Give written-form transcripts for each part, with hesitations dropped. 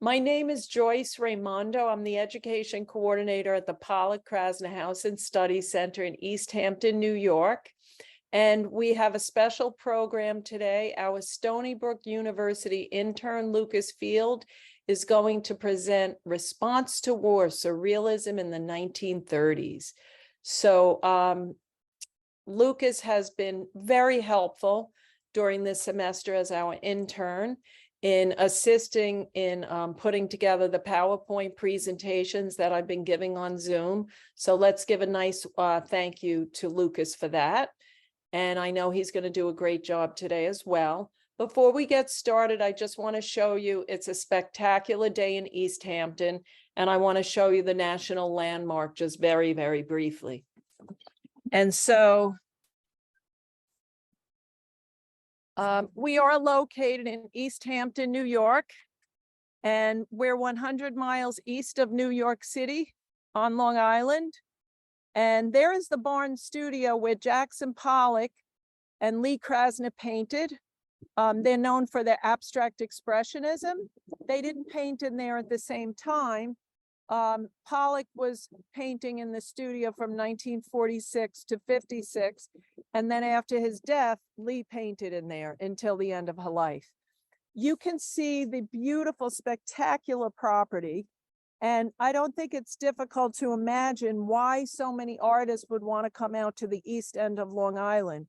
My name is Joyce Raimondo. I'm the education coordinator at the Pollock Krasner House and Study Center in East Hampton, New York. And we have a special program today. Our Stony Brook University intern, Lucas Field, is going to present Response to War, Surrealism in the 1930s. So Lucas has been very helpful during this semester as our intern in assisting in putting together the PowerPoint presentations that I've been giving on Zoom. So let's give a nice thank you to Lucas for that. And I know he's going to do a great job today as well. Before we get started, I just want to show you it's a spectacular day in East Hampton, and I want to show you the national landmark just very, very briefly. And so we are located in East Hampton, New York, and we're 100 miles east of New York City on Long Island. And there is the Barnes studio where Jackson Pollock and Lee Krasner painted. They're known for their abstract expressionism. They didn't paint in there at the same time. Pollock was painting in the studio from 1946 to 56. And then after his death, Lee painted in there until the end of her life. You can see the beautiful, spectacular property. And I don't think it's difficult to imagine why so many artists would want to come out to the east end of Long Island.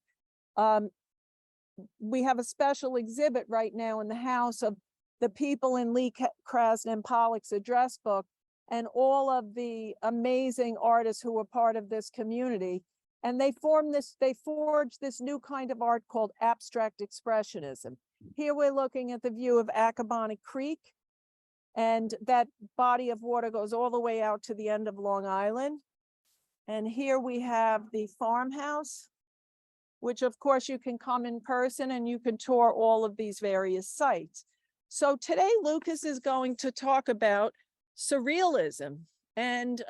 We have a special exhibit right now in the house of the people in Lee Krasner and Pollock's address book and all of the amazing artists who were part of this community. And they forged this new kind of art called abstract expressionism. Here we're looking at the view of Accabonac Creek, and that body of water goes all the way out to the end of Long Island. And here we have the farmhouse, which of course you can come in person and you can tour all of these various sites. So today Lucas is going to talk about Surrealism. And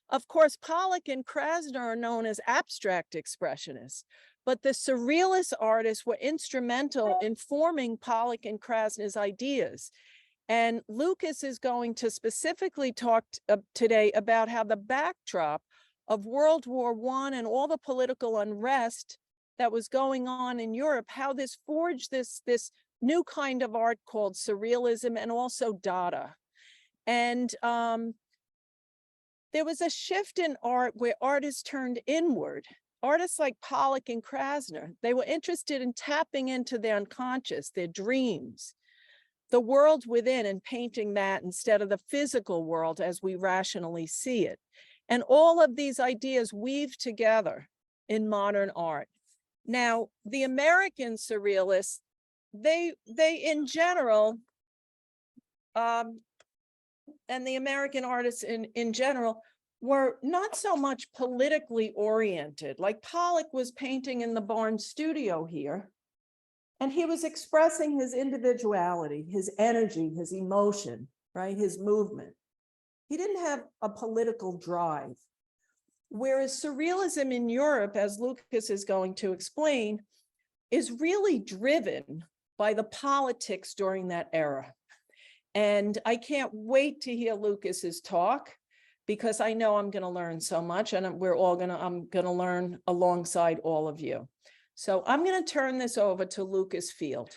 of course, Pollock and Krasner are known as abstract expressionists, but the Surrealist artists were instrumental in forming Pollock and Krasner's ideas. And Lucas is going to specifically talk today about how the backdrop of World War I and all the political unrest that was going on in Europe, how this forged this new kind of art called Surrealism and also Dada. And there was a shift in art where artists turned inward. Artists like Pollock and Krasner, they were interested in tapping into their unconscious, their dreams, the world within, and painting that instead of the physical world as we rationally see it. And all of these ideas weave together in modern art. Now, the American Surrealists, they in general, and the American artists in general, were not so much politically oriented. Like Pollock was painting in the Barnes studio here, and he was expressing his individuality, his energy, his emotion, right? His movement. He didn't have a political drive. Whereas Surrealism in Europe, as Lucas is going to explain, is really driven by the politics during that era. And I can't wait to hear Lucas's talk, because I know I'm going to learn so much, and I'm going to learn alongside all of you. So I'm going to turn this over to Lucas Field.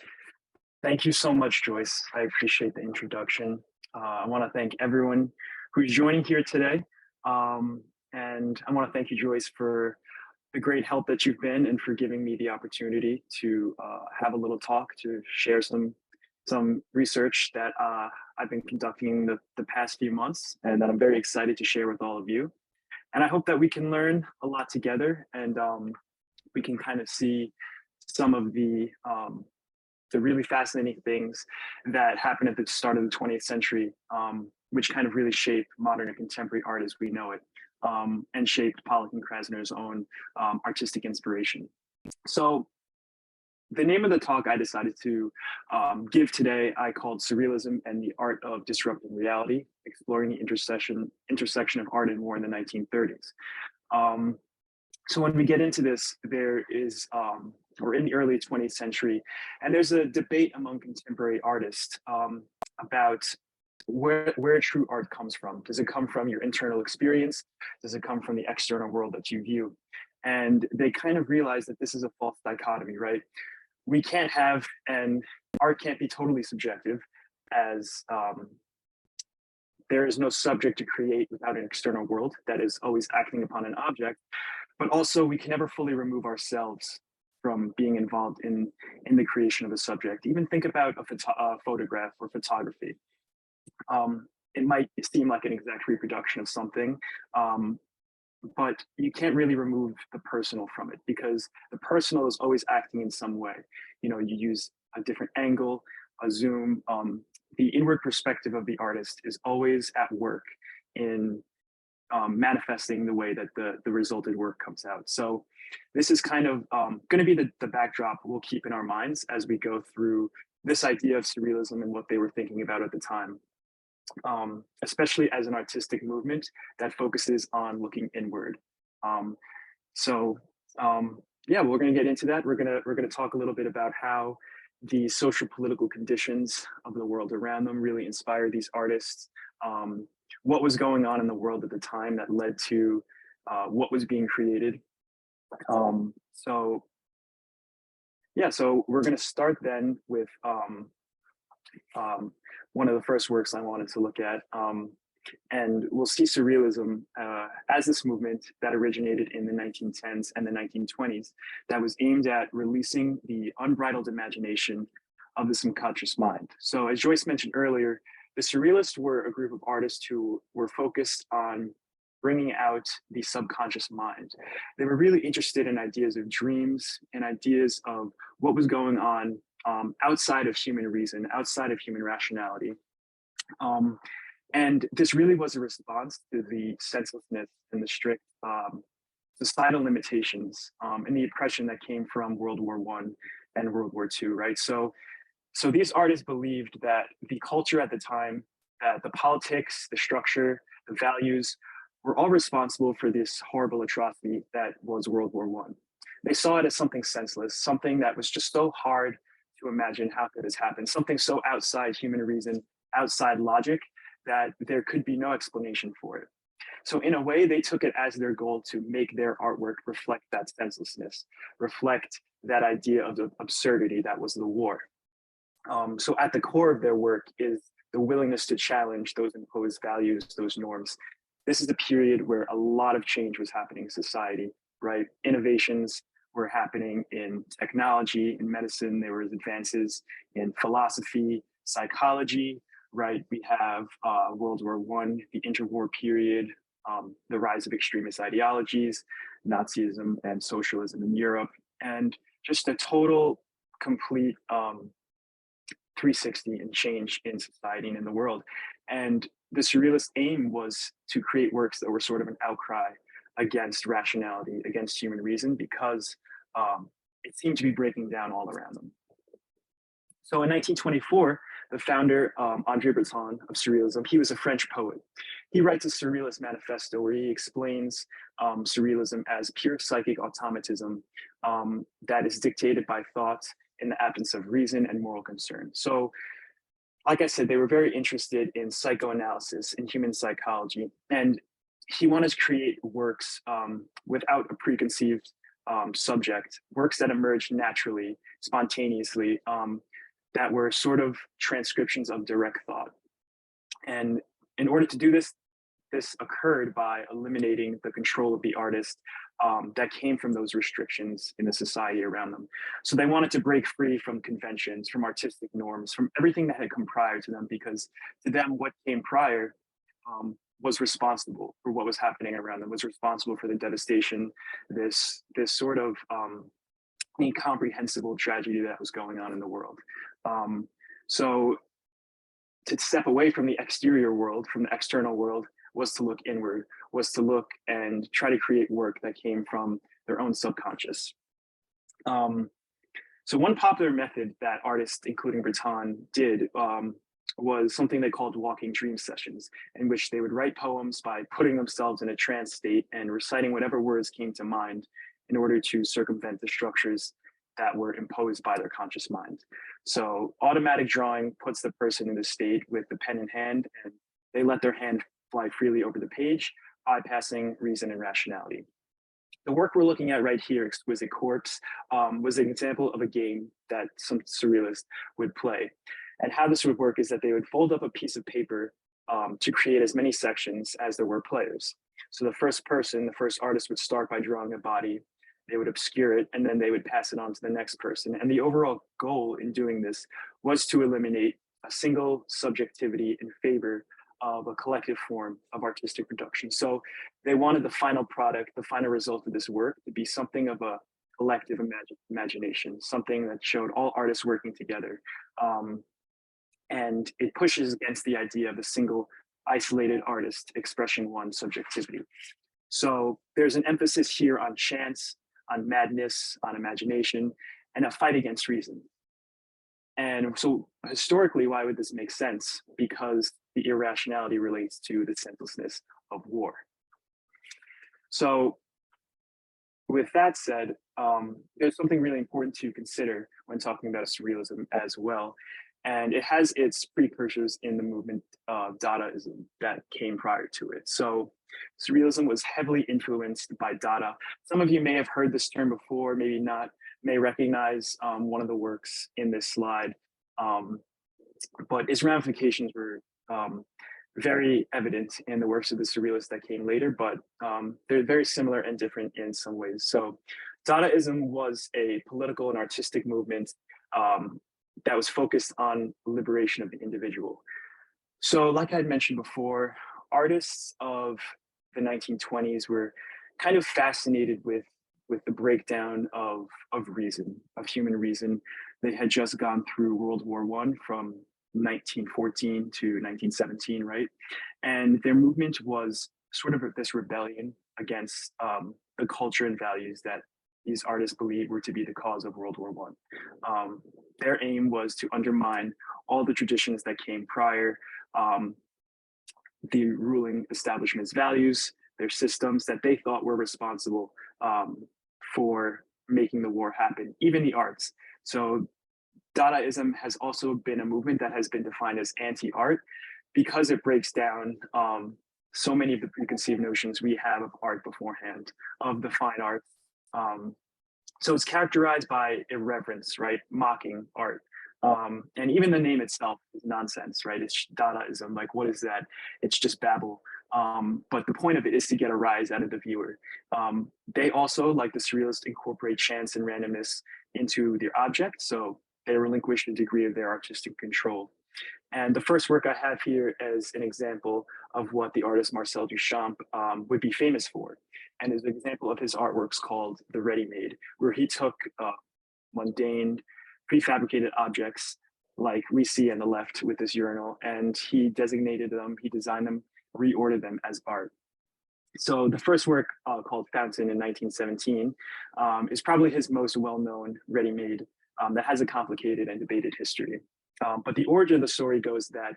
Thank you so much, Joyce. I appreciate the introduction. I want to thank everyone who's joining here today. And I want to thank you, Joyce, for the great help that you've been and for giving me the opportunity to have a little talk, to share some research that I've been conducting the past few months, and that I'm very excited to share with all of you. And I hope that we can learn a lot together, and we can kind of see some of the really fascinating things that happened at the start of the 20th century, which kind of really shaped modern and contemporary art as we know it, and shaped Pollock and Krasner's own artistic inspiration. So the name of the talk I decided to give today, I called Surrealism and the Art of Disrupting Reality, Exploring the Intersection of Art and War in the 1930s. So when we get into this, there is, we're in the early 20th century, and there's a debate among contemporary artists about where true art comes from. Does it come from your internal experience? Does it come from the external world that you view? And they kind of realize that this is a false dichotomy, right? We can't have, and art can't be totally subjective, as there is no subject to create without an external world that is always acting upon an object. But also, we can never fully remove ourselves from being involved in the creation of a subject. Even think about a photograph or photography. It might seem like an exact reproduction of something, but you can't really remove the personal from it because the personal is always acting in some way. You know, you use a different angle, a zoom. The inward perspective of the artist is always at work in manifesting the way that the resulted work comes out. So this is kind of going to be the backdrop we'll keep in our minds as we go through this idea of surrealism and what they were thinking about at the time, especially as an artistic movement that focuses on looking inward. Um, so yeah, we're going to get into that. We're going to talk a little bit about how the social political conditions of the world around them really inspire these artists. What was going on in the world at the time that led to what was being created. So yeah, so we're going to start then with one of the first works I wanted to look at. And we'll see surrealism as this movement that originated in the 1910s and the 1920s that was aimed at releasing the unbridled imagination of the subconscious mind. So as Joyce mentioned earlier, the Surrealists were a group of artists who were focused on bringing out the subconscious mind. They were really interested in ideas of dreams and ideas of what was going on outside of human reason, outside of human rationality. And this really was a response to the senselessness and the strict societal limitations and the oppression that came from World War I and World War II, right? So these artists believed that the culture at the time, that the politics, the structure, the values were all responsible for this horrible atrocity that was World War I. They saw it as something senseless, something that was just so hard to imagine how could this happen, something so outside human reason, outside logic, that there could be no explanation for it. So in a way, they took it as their goal to make their artwork reflect that senselessness, reflect that idea of the absurdity that was the war. So at the core of their work is the willingness to challenge those imposed values, those norms. This is a period where a lot of change was happening in society, right? Innovations were happening in technology, in medicine. There was advances in philosophy, psychology, right? We have World War I, the interwar period, the rise of extremist ideologies, Nazism and socialism in Europe, and just a total, complete 360 and change in society and in the world. And the Surrealist aim was to create works that were sort of an outcry against rationality, against human reason, because it seemed to be breaking down all around them. So in 1924, the founder, Andre Breton of Surrealism, he was a French poet. He writes a Surrealist manifesto where he explains Surrealism as pure psychic automatism that is dictated by thought in the absence of reason and moral concern. So, like I said, they were very interested in psychoanalysis and human psychology. And he wanted to create works without a preconceived subject, works that emerged naturally, spontaneously, that were sort of transcriptions of direct thought. And in order to do this, this occurred by eliminating the control of the artist that came from those restrictions in the society around them. So they wanted to break free from conventions, from artistic norms, from everything that had come prior to them, because to them, what came prior was responsible for what was happening around them, was responsible for the devastation, this sort of incomprehensible tragedy that was going on in the world. So to step away from the exterior world, from the external world, was to look inward, was to look and try to create work that came from their own subconscious. So one popular method that artists, including Breton, did was something they called walking dream sessions, in which they would write poems by putting themselves in a trance state and reciting whatever words came to mind in order to circumvent the structures that were imposed by their conscious mind. So automatic drawing puts the person in the state with the pen in hand, and they let their hand fly freely over the page, bypassing reason and rationality. The work we're looking at right here, Exquisite Corpse, was an example of a game that some surrealists would play. And how this would work is that they would fold up a piece of paper to create as many sections as there were players. So the first person, the first artist would start by drawing a body, they would obscure it, and then they would pass it on to the next person. And the overall goal in doing this was to eliminate a single subjectivity in favor of a collective form of artistic production. So they wanted the final product, the final result of this work to be something of a collective imagination, something that showed all artists working together. And it pushes against the idea of a single isolated artist expressing one subjectivity. So there's an emphasis here on chance, on madness, on imagination, and a fight against reason. And so historically, why would this make sense? Because the irrationality relates to the senselessness of war. So with that said, there's something really important to consider when talking about surrealism as well. And it has its precursors in the movement of dadaism that came prior to it. So surrealism was heavily influenced by Dada. Some of you may have heard this term before, maybe not, may recognize one of the works in this slide, but its ramifications were very evident in the works of the surrealists that came later, but they're very similar and different in some ways. So Dadaism was a political and artistic movement that was focused on liberation of the individual. So like I had mentioned before, artists of the 1920s were kind of fascinated with the breakdown of reason, of human reason. They had just gone through World War I from 1914 to 1917, right? And their movement was sort of this rebellion against the culture and values that these artists believed were to be the cause of World War I. Their aim was to undermine all the traditions that came prior, the ruling establishment's values, their systems that they thought were responsible for making the war happen, even the arts. So Dadaism has also been a movement that has been defined as anti-art because it breaks down so many of the preconceived notions we have of art beforehand, of the fine arts. So it's characterized by irreverence, right? Mocking art. And even the name itself is nonsense, right? It's Dadaism. Like, what is that? It's just babble. But the point of it is to get a rise out of the viewer. They also, like the Surrealists, incorporate chance and randomness into their object. So they relinquish a degree of their artistic control. And the first work I have here as an example of what the artist Marcel Duchamp would be famous for, and is an example of his artworks called The Ready-Made, where he took mundane, prefabricated objects like we see on the left with this urinal, and he designated them, he designed them, reordered them as art. So the first work called Fountain in 1917 is probably his most well-known ready-made that has a complicated and debated history. But the origin of the story goes that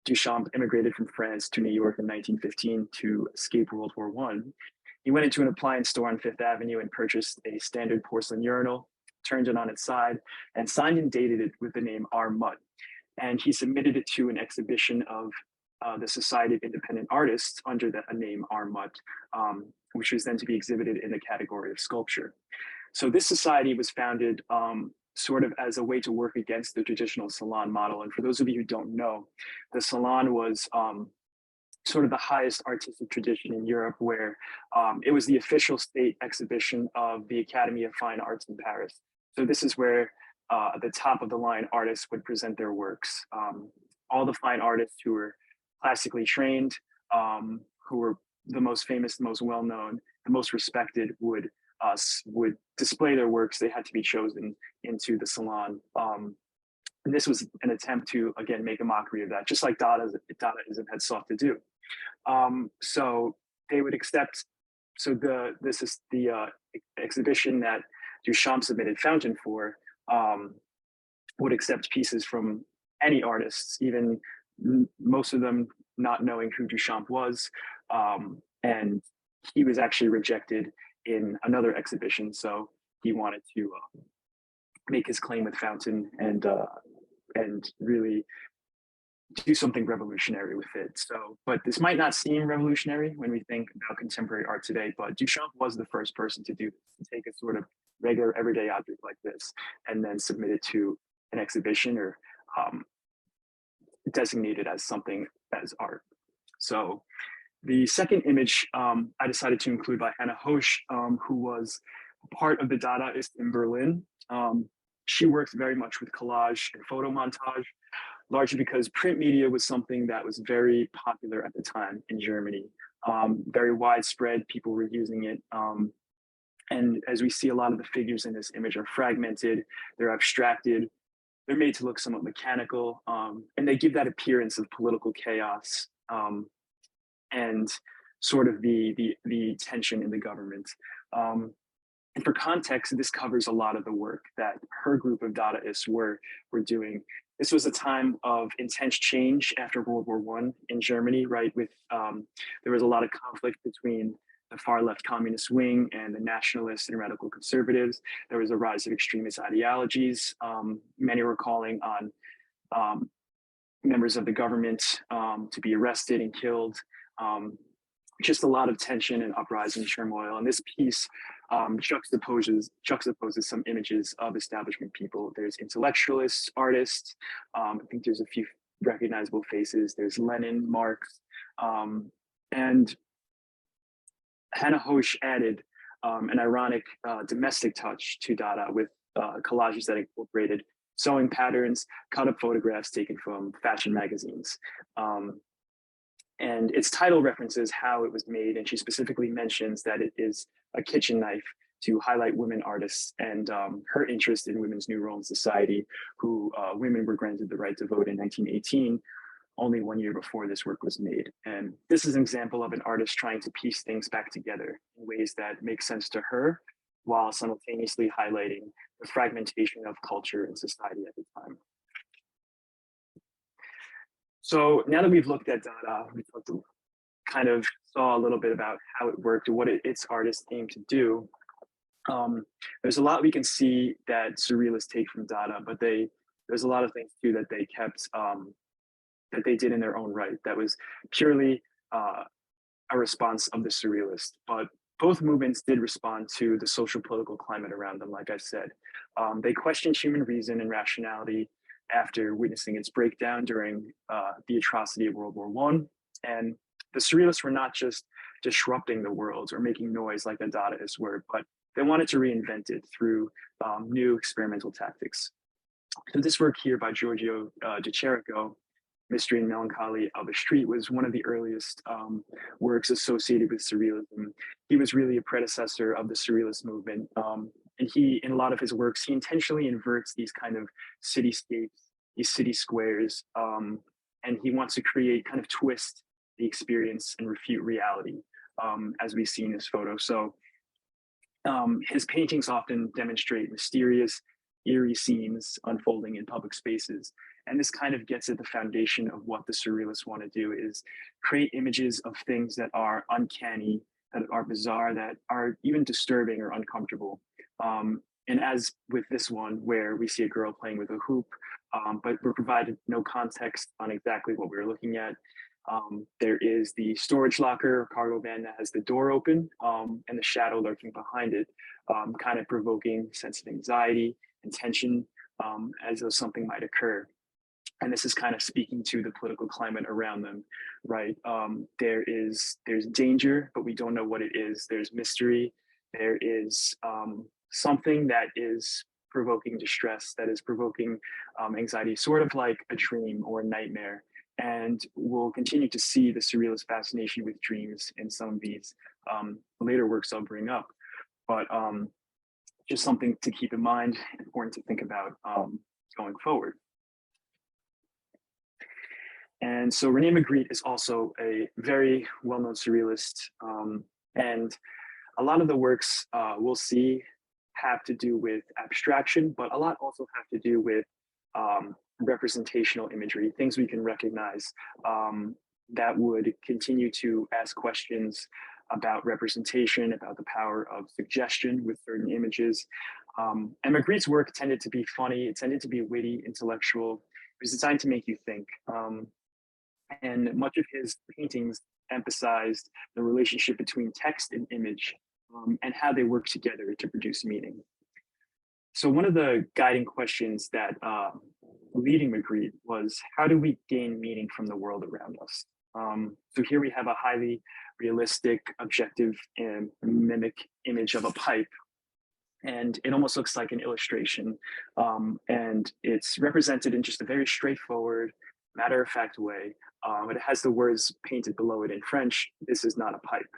Duchamp immigrated from France to New York in 1915 to escape World War I. He went into an appliance store on Fifth Avenue and purchased a standard porcelain urinal, turned it on its side, and signed and dated it with the name R. Mutt. And he submitted it to an exhibition of the Society of Independent Artists under the name R. Mutt, which was then to be exhibited in the category of sculpture. So this society was founded sort of as a way to work against the traditional salon model. And for those of you who don't know, the salon was sort of the highest artistic tradition in Europe, where it was the official state exhibition of the Academy of Fine Arts in Paris. So this is where the top of the line artists would present their works. All the fine artists who were classically trained, who were the most famous, the most well-known, the most respected would display their works. They had to be chosen into the salon. And this was an attempt to, again, make a mockery of that, just like Dadaism had sought to do. So they would accept, so this is the exhibition that Duchamp submitted Fountain for, would accept pieces from any artists, even most of them not knowing who Duchamp was. And he was actually rejected in another exhibition. So he wanted to make his claim with Fountain and really do something revolutionary with it. So, but this might not seem revolutionary when we think about contemporary art today, but Duchamp was the first person to do this, to take a sort of regular everyday object like this and then submit it to an exhibition or designate it as something as art. So the second image I decided to include by Hannah Hosch, who was part of the Dadaists in Berlin. She works very much with collage and photo montage, largely because print media was something that was very popular at the time in Germany. Very widespread, people were using it. And as we see, a lot of the figures in this image are fragmented, they're abstracted, they're made to look somewhat mechanical, and they give that appearance of political chaos and sort of the tension in the government. And for context, this covers a lot of the work that her group of Dadaists were doing. This was a time of intense change after World War I in Germany, right? With there was a lot of conflict between the far left communist wing and the nationalists and radical conservatives. There was a rise of extremist ideologies. Many were calling on members of the government to be arrested and killed. Just a lot of tension and uprising turmoil. And this piece juxtaposes some images of establishment people. There's intellectualists, artists. I think there's a few recognizable faces. There's Lenin, Marx, and Hannah Hosch added an ironic domestic touch to Dada with collages that incorporated sewing patterns, cut up photographs taken from fashion magazines. And its title references how it was made, and she specifically mentions that it is a kitchen knife to highlight women artists and her interest in women's new role in society, who women were granted the right to vote in 1918, only 1 year before this work was made. And this is an example of an artist trying to piece things back together in ways that make sense to her, while simultaneously highlighting the fragmentation of culture and society at the time. So now that we've looked at Dada, we kind of saw a little bit about how it worked and what its artists aim to do. There's a lot we can see that Surrealists take from Dada, but there's a lot of things too that they kept, that they did in their own right. That was purely a response of the Surrealists. But both movements did respond to the social political climate around them, like I said. They questioned human reason and rationality after witnessing its breakdown during the atrocity of World War I. And the Surrealists were not just disrupting the world or making noise like the Dadaists were, but they wanted to reinvent it through new experimental tactics. So this work here by Giorgio de Chirico, Mystery and Melancholy of a Street, was one of the earliest works associated with Surrealism. He was really a predecessor of the Surrealist movement. And he, in a lot of his works, he intentionally inverts these kind of cityscapes, these city squares, and he wants to create, kind of twist the experience and refute reality, as we see in this photo. So his paintings often demonstrate mysterious, eerie scenes unfolding in public spaces. And this kind of gets at the foundation of what the Surrealists want to do, is create images of things that are uncanny, that are bizarre, that are even disturbing or uncomfortable. And as with this one, where we see a girl playing with a hoop, but we're provided no context on exactly what we're looking at. There is the storage locker or cargo van that has the door open and the shadow lurking behind it, kind of provoking a sense of anxiety and tension as though something might occur. And this is kind of speaking to the political climate around them, right? There's danger, but we don't know what it is. There's mystery. There is something that is provoking distress, that is provoking anxiety, sort of like a dream or a nightmare. And we'll continue to see the Surrealist fascination with dreams in some of these later works I'll bring up. But just something to keep in mind, important to think about going forward. And so René Magritte is also a very well-known Surrealist. And a lot of the works we'll see have to do with abstraction, but a lot also have to do with representational imagery, things we can recognize that would continue to ask questions about representation, about the power of suggestion with certain images. And Magritte's work tended to be funny, it tended to be witty, intellectual. It was designed to make you think. And much of his paintings emphasized the relationship between text and image, and how they work together to produce meaning. So one of the guiding questions that leading Magritte was, how do we gain meaning from the world around us? So here we have a highly realistic, objective, and mimic image of a pipe. And it almost looks like an illustration. And it's represented in just a very straightforward, matter-of-fact way. It has the words painted below it in French, "This is not a pipe."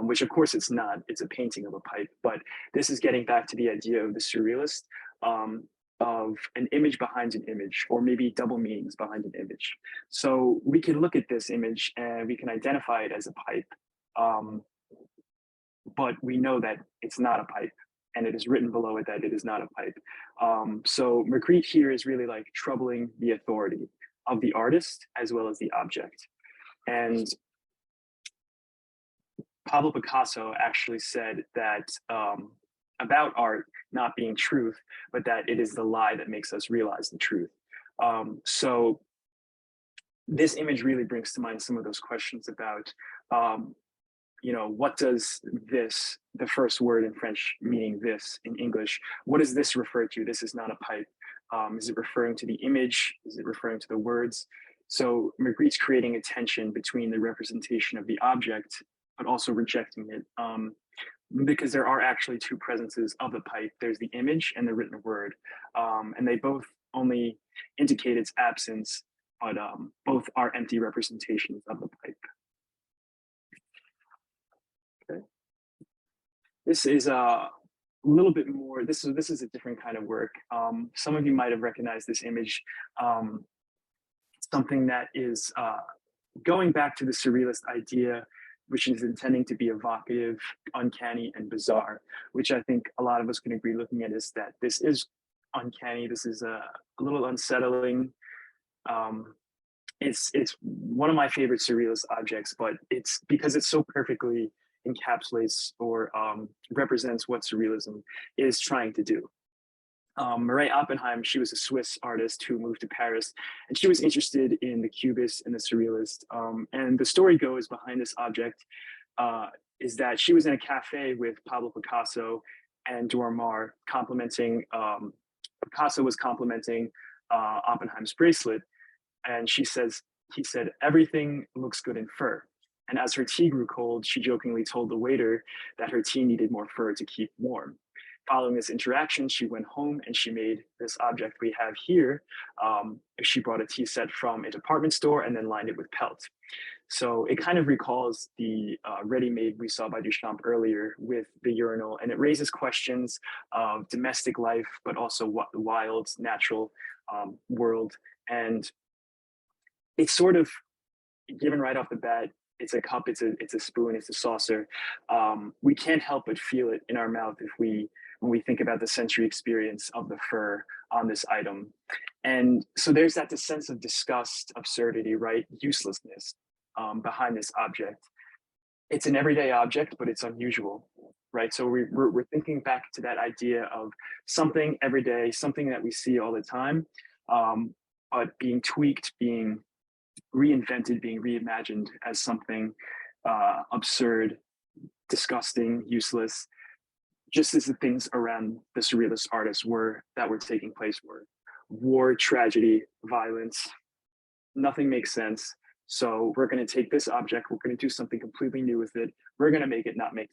Which of course it's not, it's a painting of a pipe, but this is getting back to the idea of the surrealist, of an image behind an image, or maybe double meanings behind an image. So we can look at this image and we can identify it as a pipe, but we know that it's not a pipe, and it is written below it that it is not a pipe. So Magritte here is really like troubling the authority of the artist as well as the object. And Pablo Picasso actually said that about art not being truth, but that it is the lie that makes us realize the truth. So this image really brings to mind some of those questions about, what does this, the first word in French meaning this in English, what does this refer to? This is not a pipe. Is it referring to the image? Is it referring to the words? So Magritte's creating a tension between the representation of the object, but also rejecting it, because there are actually two presences of the pipe. There's the image and the written word, and they both only indicate its absence, but both are empty representations of the pipe. Okay. This is a little bit more, this is a different kind of work. Some of you might have recognized this image, something that is going back to the surrealist idea, which is intending to be evocative, uncanny, and bizarre, which I think a lot of us can agree looking at is that this is uncanny, this is a little unsettling. It's one of my favorite surrealist objects, but it's because it so perfectly encapsulates or represents what surrealism is trying to do. Marie Oppenheim, she was a Swiss artist who moved to Paris, and she was interested in the Cubists and the Surrealists. And the story goes behind this object is that she was in a cafe with Pablo Picasso and Dormar complimenting, Picasso was complimenting Oppenheim's bracelet. And he said, "Everything looks good in fur." And as her tea grew cold, she jokingly told the waiter that her tea needed more fur to keep warm. Following this interaction, she went home and she made this object we have here. She brought a tea set from a department store and then lined it with pelt. So it kind of recalls the ready-made we saw by Duchamp earlier with the urinal, and it raises questions of domestic life, but also what the wild, natural world. And it's sort of given right off the bat. It's a cup, it's a spoon, it's a saucer. We can't help but feel it in our mouth when we think about the sensory experience of the fur on this item. And so there's that sense of disgust, absurdity, right? Uselessness behind this object. It's an everyday object, but it's unusual, right? So we're thinking back to that idea of something everyday, something that we see all the time, but being tweaked, being reinvented, being reimagined as something absurd, disgusting, useless, just as the things around the surrealist artists that were taking place were war, tragedy, violence. Nothing makes sense. So we're going to take this object, we're going to do something completely new with it. We're going to make it not make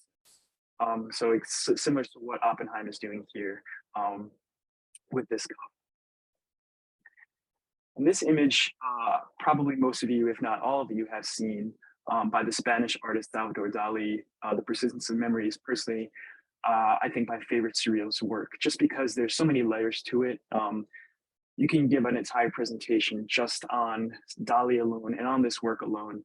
sense. So it's similar to what Oppenheim is doing here with this cup. And this image, probably most of you, if not all of you, have seen by the Spanish artist Salvador Dali. The Persistence of Memory is personally, I think, my favorite surrealist work, just because there's so many layers to it. You can give an entire presentation just on Dali alone and on this work alone.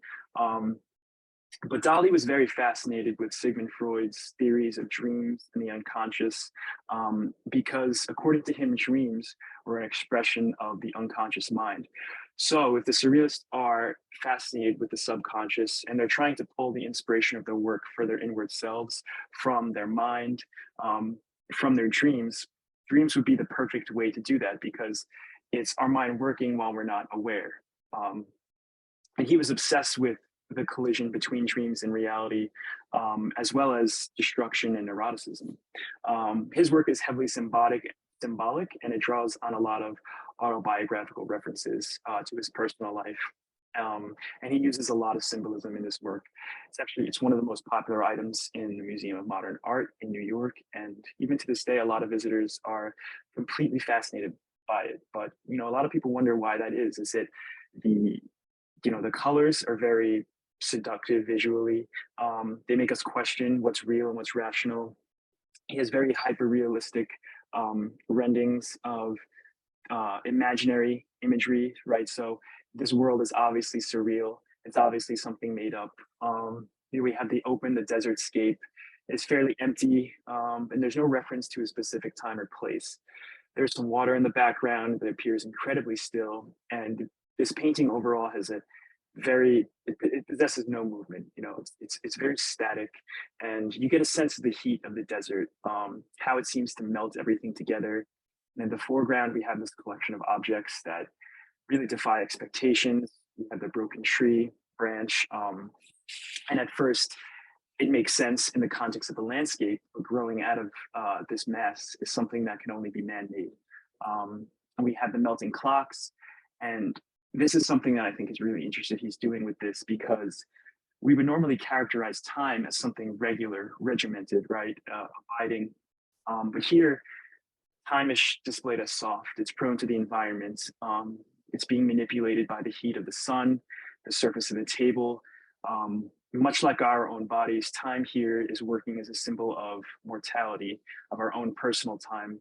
But Dali was very fascinated with Sigmund Freud's theories of dreams and the unconscious, because according to him, dreams were an expression of the unconscious mind. So if the surrealists are fascinated with the subconscious and they're trying to pull the inspiration of their work for their inward selves from their mind, from their dreams, dreams would be the perfect way to do that because it's our mind working while we're not aware. Um, and he was obsessed with the collision between dreams and reality, as well as destruction and eroticism. His work is heavily symbolic, and it draws on a lot of autobiographical references to his personal life. And he uses a lot of symbolism in his work. It's one of the most popular items in the Museum of Modern Art in New York, and even to this day, a lot of visitors are completely fascinated by it. But a lot of people wonder why that is. Is it the the colors are very seductive visually. They make us question what's real and what's rational. He has very hyper realistic rendings of imaginary imagery, right? So this world is obviously surreal. It's obviously something made up. We have the desert scape. It's fairly empty, and there's no reference to a specific time or place. There's some water in the background that appears incredibly still, and this painting overall has it possesses no movement. It's very static, and you get a sense of the heat of the desert, how it seems to melt everything together. And in the foreground, we have this collection of objects that really defy expectations. We have the broken tree branch, and at first, it makes sense in the context of the landscape, but growing out of this mass is something that can only be man-made. And we have the melting clocks, and this is something that I think is really interesting he's doing with this, because we would normally characterize time as something regular, regimented, right, abiding. But here, time is displayed as soft. It's prone to the environment. It's being manipulated by the heat of the sun, the surface of the table. Much like our own bodies, time here is working as a symbol of mortality, of our own personal time.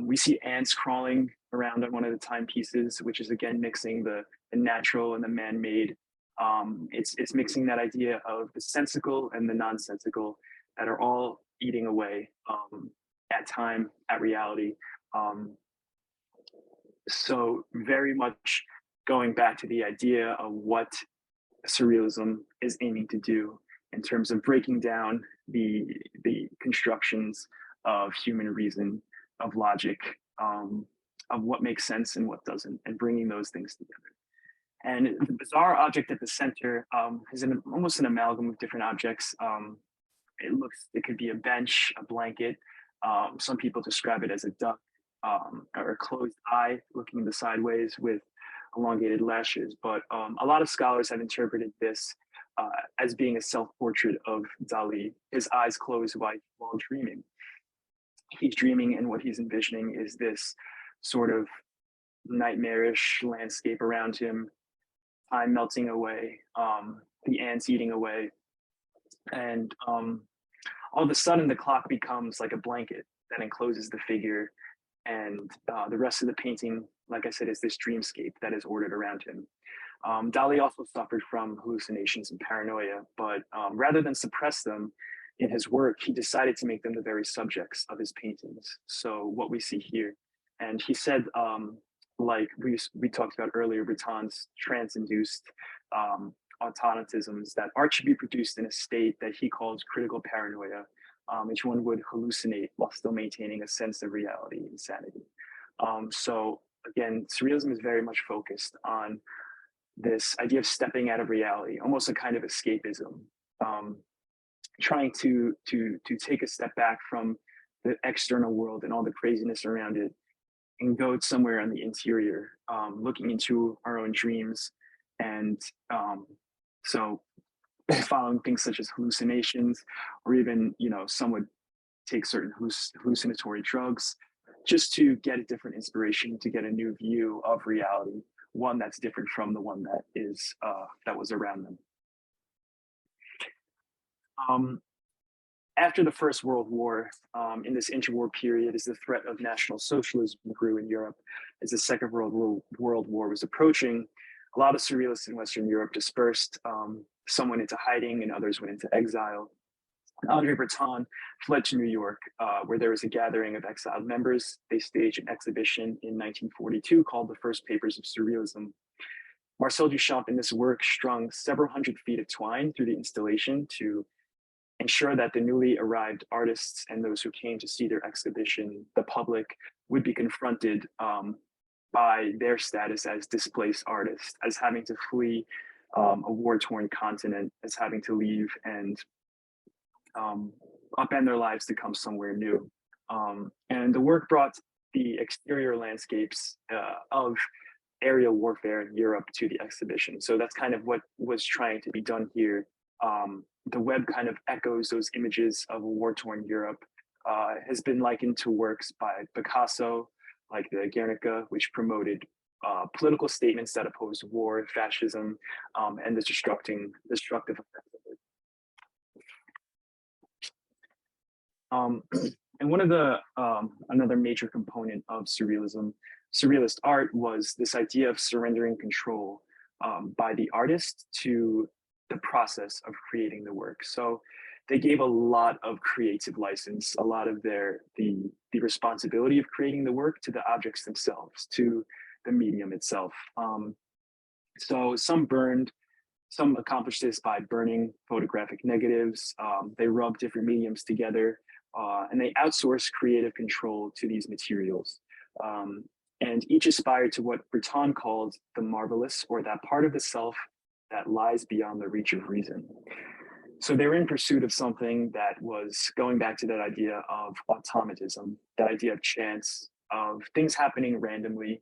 We see ants crawling around on one of the timepieces, which is again mixing the natural and the man-made. It's mixing that idea of the sensical and the nonsensical that are all eating away at time, at reality. So very much going back to the idea of what Surrealism is aiming to do in terms of breaking down the constructions of human reason, of logic, of what makes sense and what doesn't, and bringing those things together. And the bizarre object at the center is almost an amalgam of different objects. It could be a bench, a blanket. Some people describe it as a duck, or a closed eye looking the sideways with elongated lashes. But a lot of scholars have interpreted this as being a self-portrait of Dali, his eyes closed while dreaming. He's dreaming, and what he's envisioning is this sort of nightmarish landscape around him, time melting away, the ants eating away. And all of a sudden, the clock becomes like a blanket that encloses the figure. And the rest of the painting, like I said, is this dreamscape that is ordered around him. Dali also suffered from hallucinations and paranoia, but rather than suppress them in his work, he decided to make them the very subjects of his paintings. So what we see here, and he said, like we talked about earlier, Breton's trance-induced automatisms, that art should be produced in a state that he calls critical paranoia, which one would hallucinate while still maintaining a sense of reality and sanity. So again, Surrealism is very much focused on this idea of stepping out of reality, almost a kind of escapism, trying to take a step back from the external world and all the craziness around it and go somewhere on the interior, looking into our own dreams. And so following things such as hallucinations, or even, some would take certain hallucinatory drugs just to get a different inspiration, to get a new view of reality, one that's different from the one that was around them. After the First World War, in this interwar period, as the threat of National Socialism grew in Europe, as the Second World War was approaching, a lot of surrealists in Western Europe dispersed. Some went into hiding and others went into exile. Andre Breton fled to New York, where there was a gathering of exiled members. They staged an exhibition in 1942 called The First Papers of Surrealism. Marcel Duchamp in this work strung several hundred feet of twine through the installation to ensure that the newly arrived artists and those who came to see their exhibition, the public, would be confronted by their status as displaced artists, as having to flee a war-torn continent, as having to leave and upend their lives to come somewhere new. And the work brought the exterior landscapes of aerial warfare in Europe to the exhibition. So that's kind of what was trying to be done here. The web kind of echoes those images of a war-torn Europe, has been likened to works by Picasso, like the Guernica, which promoted political statements that opposed war, fascism, and the destructive effects of it. And one of the another major component of surrealist art was this idea of surrendering control by the artist to the process of creating the work. So they gave a lot of creative license, a lot of the responsibility of creating the work to the objects themselves, to the medium itself. So some burned, some accomplished this by burning photographic negatives. They rubbed different mediums together, and they outsourced creative control to these materials. And each aspired to what Breton called the marvelous, or that part of the self that lies beyond the reach of reason. So they were in pursuit of something that was going back to that idea of automatism, that idea of chance, of things happening randomly,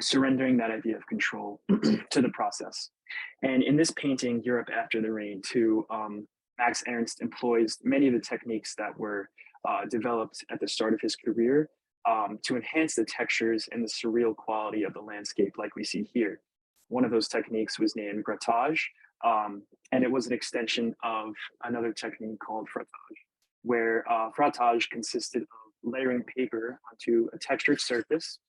surrendering that idea of control to the process. And in this painting, Europe After the Rain, too, Max Ernst employs many of the techniques that were developed at the start of his career to enhance the textures and the surreal quality of the landscape like we see here. One of those techniques was named grattage, and it was an extension of another technique called frottage, where frottage consisted of layering paper onto a textured surface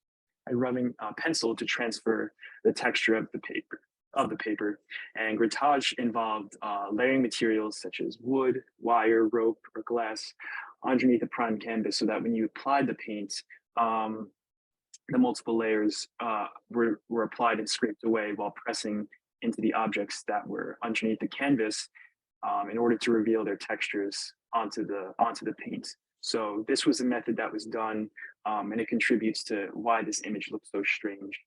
and rubbing a pencil to transfer the texture of the paper. And grattage involved layering materials such as wood, wire, rope, or glass underneath a prime canvas, so that when you applied the paint, the multiple layers were applied and scraped away while pressing into the objects that were underneath the canvas in order to reveal their textures onto the paint. So this was a method that was done, and it contributes to why this image looks so strange.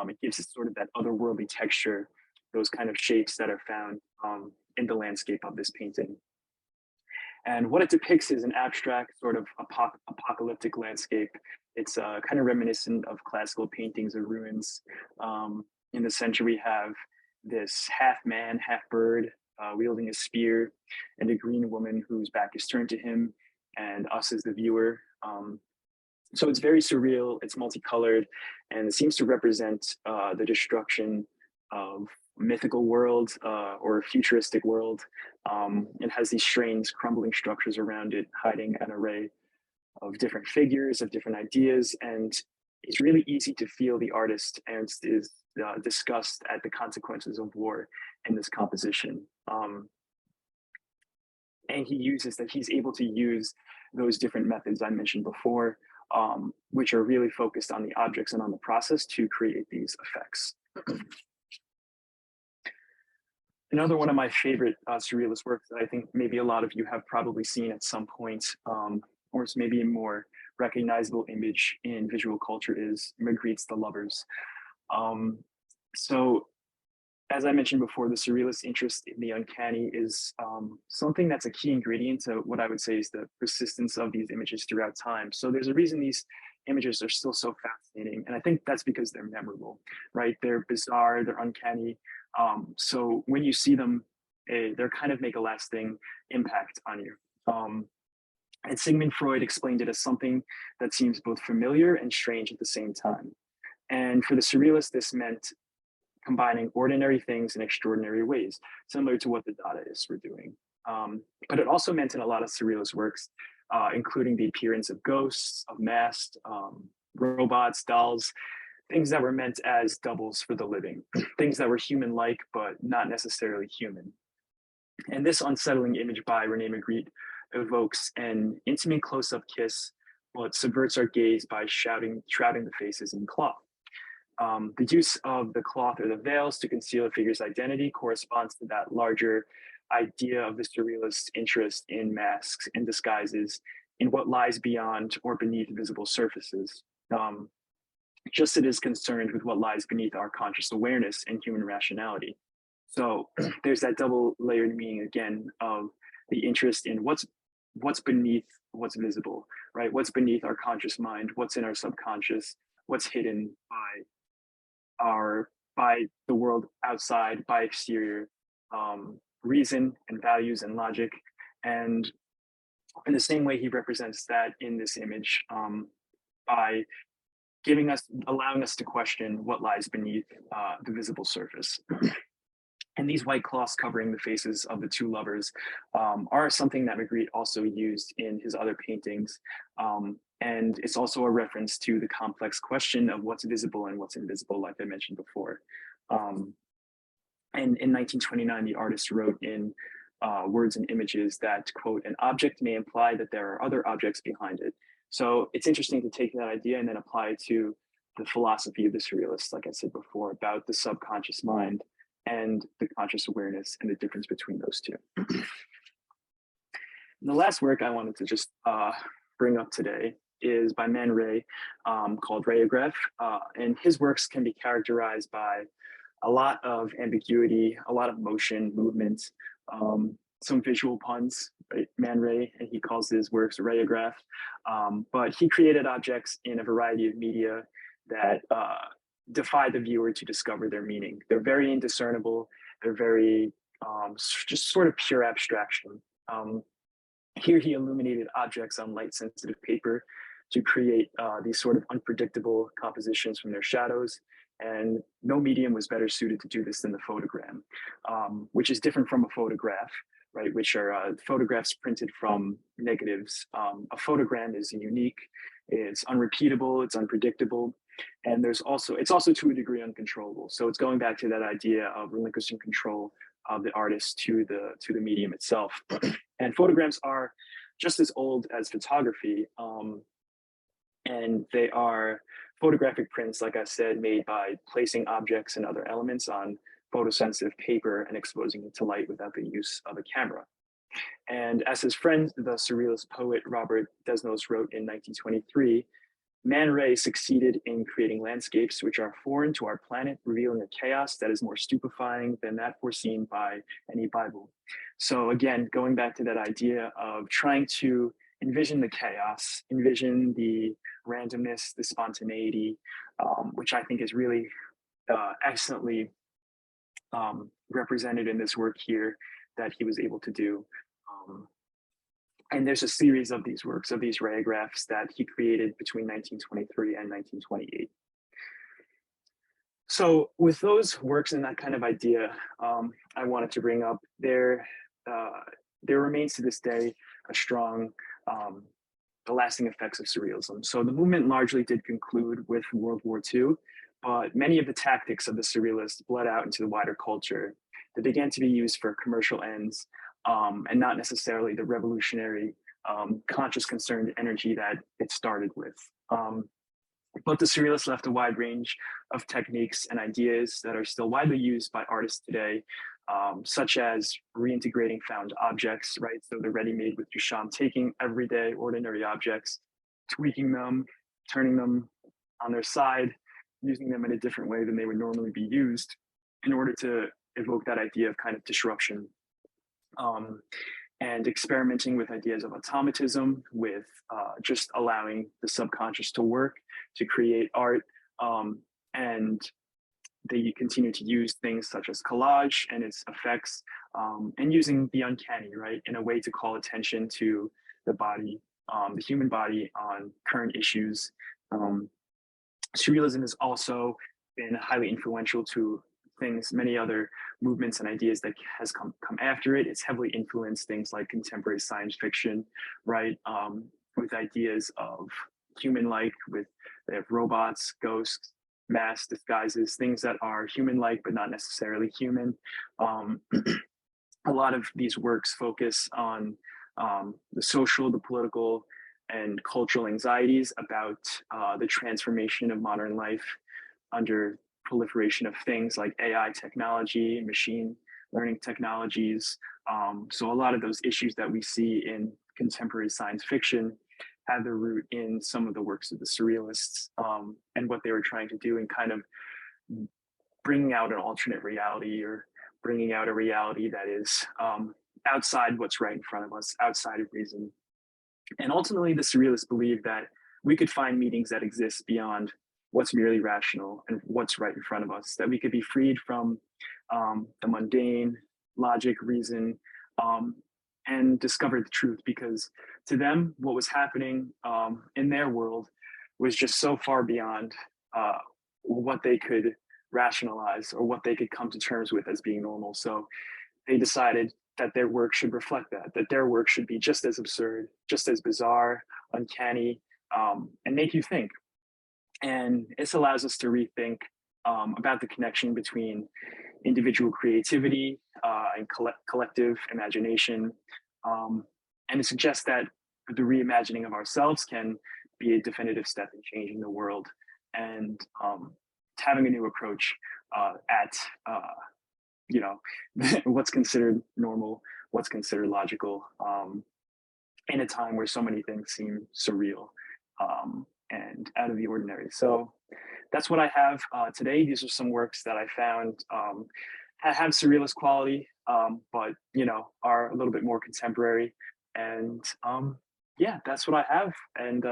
It gives it sort of that otherworldly texture, those kind of shapes that are found in the landscape of this painting. And what it depicts is an abstract sort of apocalyptic landscape. It's kind of reminiscent of classical paintings of ruins. In the center, we have this half man, half bird wielding a spear, and a green woman whose back is turned to him and us as the viewer. So it's very surreal, it's multicolored, and it seems to represent the destruction of a mythical world or a futuristic world. It has these strange crumbling structures around it, hiding an array of different figures, of different ideas, and it's really easy to feel the artist Ernst is disgust at the consequences of war in this composition. And he's able to use those different methods I mentioned before, which are really focused on the objects and on the process to create these effects. Another one of my favorite surrealist works that I think maybe a lot of you have probably seen at some point, or it's maybe a more recognizable image in visual culture, is Magritte's The Lovers. So as I mentioned before, the surrealist interest in the uncanny is something that's a key ingredient to what I would say is the persistence of these images throughout time. So there's a reason these images are still so fascinating. And I think that's because they're memorable, right? They're bizarre, they're uncanny. So when you see them, they're kind of make a lasting impact on you. And Sigmund Freud explained it as something that seems both familiar and strange at the same time. And for the surrealists, this meant combining ordinary things in extraordinary ways, similar to what the Dadaists were doing. But it also meant in a lot of surrealist works, including the appearance of ghosts, of masks, robots, dolls, things that were meant as doubles for the living, things that were human-like, but not necessarily human. And this unsettling image by René Magritte evokes an intimate close-up kiss, but subverts our gaze by shrouding the faces in cloth. The use of the cloth or the veils to conceal a figure's identity corresponds to that larger idea of the surrealist interest in masks and disguises, in what lies beyond or beneath visible surfaces, just as it is concerned with what lies beneath our conscious awareness and human rationality. So there's that double layered meaning again of the interest in what's beneath what's visible, right? What's beneath our conscious mind, what's in our subconscious, what's hidden by the world outside, by exterior reason and values and logic. And in the same way, he represents that in this image by allowing us to question what lies beneath the visible surface. And these white cloths covering the faces of the two lovers are something that Magritte also used in his other paintings. And it's also a reference to the complex question of what's visible and what's invisible, like I mentioned before. And in 1929, the artist wrote in Words and Images that, quote, "An object may imply that there are other objects behind it." So it's interesting to take that idea and then apply it to the philosophy of the Surrealists, like I said before, about the subconscious mind and the conscious awareness and the difference between those two. And the last work I wanted to just bring up today is by Man Ray, called Rayograph. And his works can be characterized by a lot of ambiguity, a lot of motion, movement, some visual puns, right? Man Ray, and he calls his works Rayograph. But he created objects in a variety of media that defy the viewer to discover their meaning. They're very indiscernible. They're very just sort of pure abstraction. Here he illuminated objects on light sensitive paper to create these sort of unpredictable compositions from their shadows. And no medium was better suited to do this than the photogram, which is different from a photograph, right? Which are photographs printed from negatives. A photogram is unique, it's unrepeatable, it's unpredictable. And it's also to a degree uncontrollable. So it's going back to that idea of relinquishing control of the artist to the medium itself. And photograms are just as old as photography. And they are photographic prints, like I said, made by placing objects and other elements on photosensitive paper and exposing it to light without the use of a camera. And as his friend, the Surrealist poet Robert Desnos wrote in 1923, Man Ray succeeded in creating landscapes which are foreign to our planet, revealing a chaos that is more stupefying than that foreseen by any Bible. So again, going back to that idea of trying to envision the chaos, envision the randomness, the spontaneity, which I think is really excellently represented in this work here that he was able to do. And there's a series of these works, of these rayographs that he created between 1923 and 1928. So with those works and that kind of idea, I wanted to bring up, there remains to this day a strong, the lasting effects of Surrealism. So the movement largely did conclude with World War II, but many of the tactics of the Surrealists bled out into the wider culture. They began to be used for commercial ends, and not necessarily the revolutionary, conscious, concerned energy that it started with. But the Surrealists left a wide range of techniques and ideas that are still widely used by artists today, such as reintegrating found objects, right? So they're ready-made with Duchamp, taking everyday, ordinary objects, tweaking them, turning them on their side, using them in a different way than they would normally be used in order to evoke that idea of kind of disruption. And experimenting with ideas of automatism, with just allowing the subconscious to work, to create art. And they continue to use things such as collage and its effects, and using the uncanny, right, in a way to call attention to the body, the human body on current issues. Surrealism has also been highly influential to many other movements and ideas that has come after it. It's heavily influenced things like contemporary science fiction, right? With ideas of human-like, they have robots, ghosts, masks, disguises, things that are human-like but not necessarily human. A lot of these works focus on the social, the political, and cultural anxieties about the transformation of modern life under proliferation of things like AI technology, machine learning technologies. So a lot of those issues that we see in contemporary science fiction have their root in some of the works of the Surrealists, and what they were trying to do in kind of bringing out an alternate reality, or bringing out a reality that is outside what's right in front of us, outside of reason. And ultimately, the Surrealists believed that we could find meanings that exist beyond what's merely rational and what's right in front of us, that we could be freed from the mundane, logic, reason, and discover the truth. Because to them, what was happening in their world was just so far beyond what they could rationalize or what they could come to terms with as being normal. So they decided that their work should reflect that their work should be just as absurd, just as bizarre, uncanny, and make you think. And this allows us to rethink about the connection between individual creativity and collective imagination. And it suggests that the reimagining of ourselves can be a definitive step in changing the world, and having a new approach at you know what's considered normal, what's considered logical, in a time where so many things seem surreal and out of the ordinary. So that's what I have today. These are some works that I found have surrealist quality, but are a little bit more contemporary. And yeah, that's what I have. And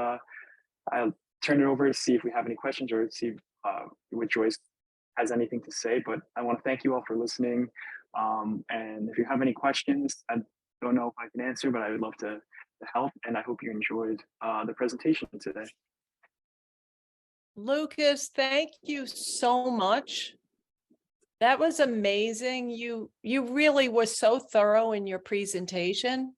I'll turn it over to see if we have any questions, or see what Joyce has anything to say. But I want to thank you all for listening. And if you have any questions, I don't know if I can answer, but I would love to help. And I hope you enjoyed the presentation today. Lucas, thank you so much. That was amazing. You really were so thorough in your presentation,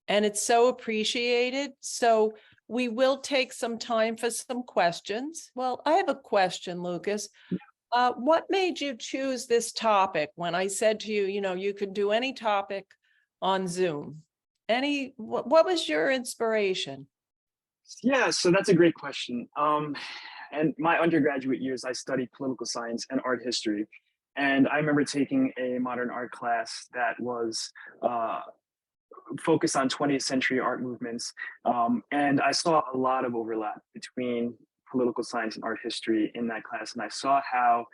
and it's so appreciated. So we will take some time for some questions. Well, I have a question, Lucas. What made you choose this topic when I said to you, you could do any topic on Zoom? What was your inspiration? Yeah, so that's a great question. And my undergraduate years, I studied political science and art history. And I remember taking a modern art class that was focused on 20th century art movements. And I saw a lot of overlap between political science and art history in that class. And I saw how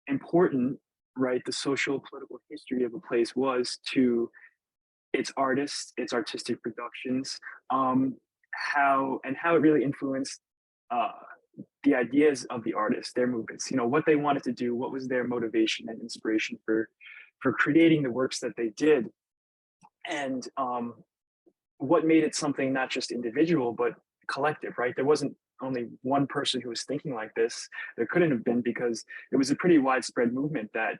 important, right, the social political history of a place was to its artists, its artistic productions, how it really influenced the ideas of the artists, their movements, what they wanted to do, what was their motivation and inspiration for creating the works that they did, and what made it something not just individual but collective, right? There wasn't only one person who was thinking like this. There couldn't have been, because it was a pretty widespread movement that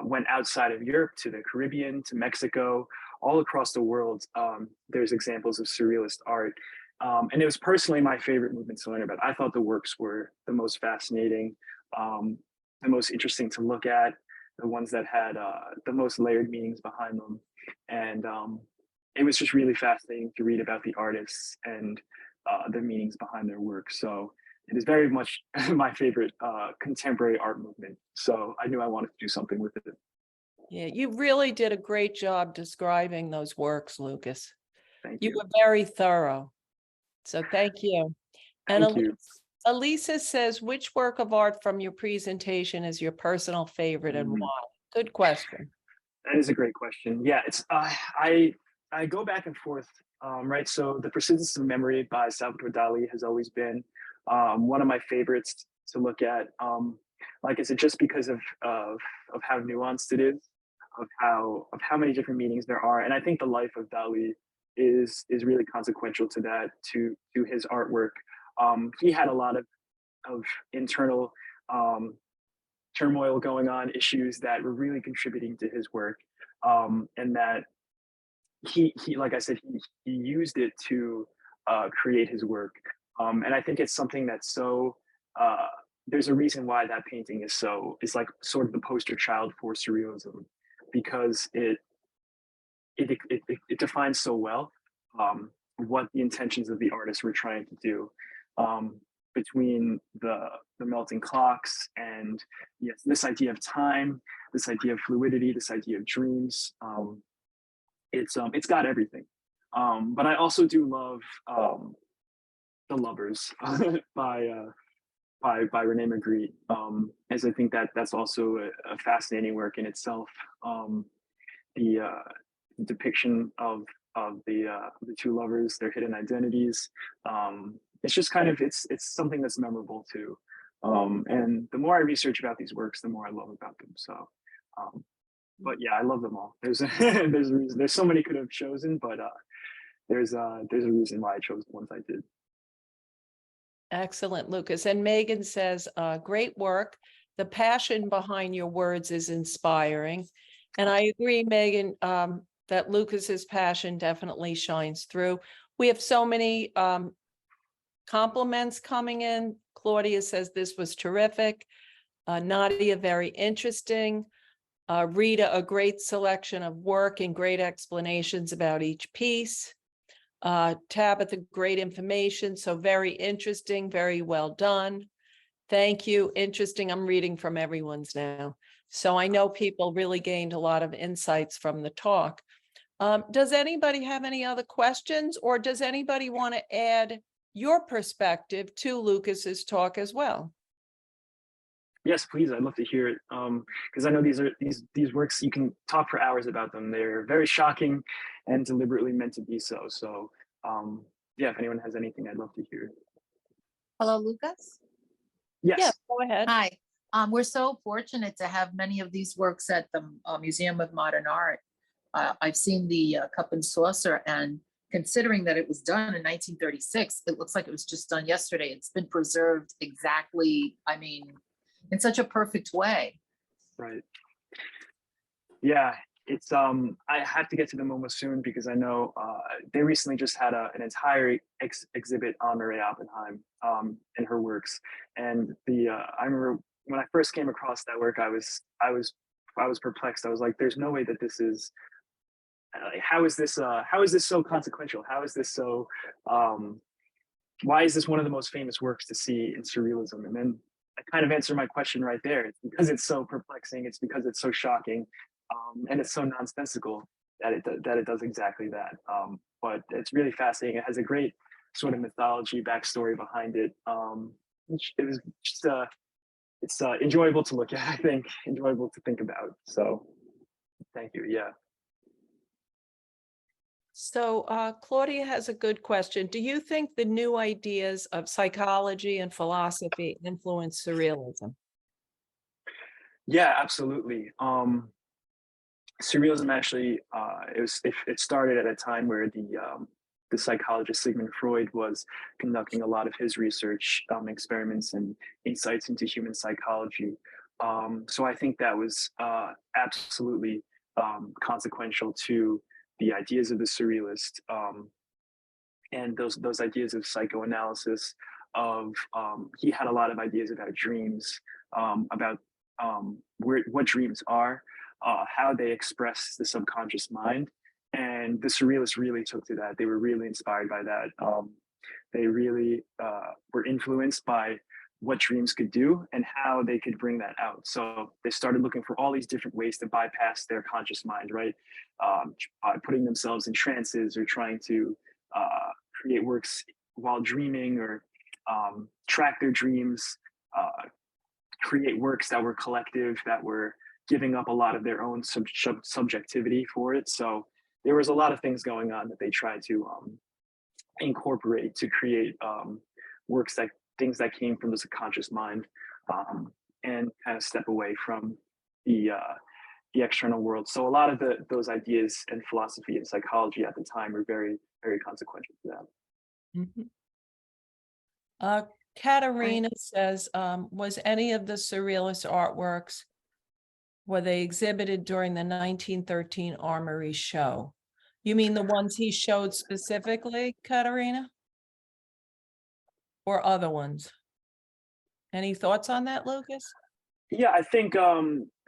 went outside of Europe to the Caribbean, to Mexico, all across the world. There's examples of surrealist art. And it was personally my favorite movement to learn about. I thought the works were the most fascinating, the most interesting to look at, the ones that had the most layered meanings behind them. And it was just really fascinating to read about the artists and the meanings behind their work. So it is very much my favorite contemporary art movement. So I knew I wanted to do something with it. Yeah, you really did a great job describing those works, Lucas. Thank You you. were very thorough. So thank you. And Thank you. Elisa says, which work of art from your presentation is your personal favorite and why? Good question. That is a great question. Yeah, it's I go back and forth, right? So The Persistence of Memory by Salvador Dali has always been one of my favorites to look at. Like I said, just because of how nuanced it is, of how many different meanings there are, and I think the life of Dali is really consequential to that, to his artwork. He had a lot of internal turmoil going on, issues that were really contributing to his work, and that he like I said, he used it to create his work. And I think it's something that's so there's a reason why that painting is like sort of the poster child for surrealism, because it defines so well what the intentions of the artist were trying to do. between the melting clocks and, yes, this idea of time, this idea of fluidity, this idea of dreams. It's got everything. But I also do love The Lovers by Rene Magritte, as I think that that's also a fascinating work in itself. The depiction of the two lovers, their hidden identities. It's just kind of it's something that's memorable too. And the more I research about these works, the more I love about them. So, but yeah, I love them all. There's there's a reason. There's so many could have chosen, but there's a reason why I chose the ones I did. Excellent, Lucas. And Megan says, great work. The passion behind your words is inspiring. And I agree, Megan, that Lucas's passion definitely shines through. We have so many compliments coming in. Claudia says this was terrific. Nadia, very interesting. Rita, a great selection of work and great explanations about each piece. Tabitha, great information. So very interesting, very well done. Thank you. Interesting. I'm reading from everyone's now. So I know people really gained a lot of insights from the talk. Does anybody have any other questions, or does anybody want to add your perspective to Lucas's talk as well? Yes, please. I'd love to hear it, because I know these works, you can talk for hours about them. They're very shocking and deliberately meant to be so. So yeah, if anyone has anything, I'd love to hear it. Hello, Lucas. Yes. Yeah, go ahead. Hi. We're so fortunate to have many of these works at the Museum of Modern Art. I've seen the Cup and Saucer, and considering that it was done in 1936, it looks like it was just done yesterday. It's been preserved exactly, I mean, in such a perfect way. Right. Yeah, it's I had to get to them almost soon because I know they recently just had an entire exhibit on Marie Oppenheim and her works. And I remember when I first came across that work, I was perplexed. I was like, there's no way that this is how is this so consequential? How is this so why is this one of the most famous works to see in surrealism? And then I kind of answered my question right there. It's because it's so perplexing. It's because it's so shocking, and it's so nonsensical that it does exactly that. But it's really fascinating. It has a great sort of mythology backstory behind it. It was just it's enjoyable to look at. I think enjoyable to think about. So, thank you. Yeah. So Claudia has a good question. Do you think the new ideas of psychology and philosophy influence surrealism? Yeah, absolutely. Surrealism actually it started at a time where the psychologist Sigmund Freud was conducting a lot of his research experiments and insights into human psychology. So I think that was absolutely consequential to the ideas of the surrealist, and those ideas of psychoanalysis. He had a lot of ideas about dreams, about what dreams are, how they express the subconscious mind, and the surrealists really took to that. They were really inspired by that. They really were influenced by what dreams could do and how they could bring that out. So they started looking for all these different ways to bypass their conscious mind, right? Putting themselves in trances or trying to create works while dreaming, or track their dreams, create works that were collective, that were giving up a lot of their own subjectivity for it. So there was a lot of things going on that they tried to incorporate to create works things that came from the subconscious mind, and kind of step away from the external world. So a lot of those ideas and philosophy and psychology at the time were very, very consequential to that. Mm-hmm. Katerina says, was any of the surrealist artworks, were they exhibited during the 1913 Armory show? You mean the ones he showed specifically, Katerina? Or other ones? Any thoughts on that, Lucas? Yeah, I think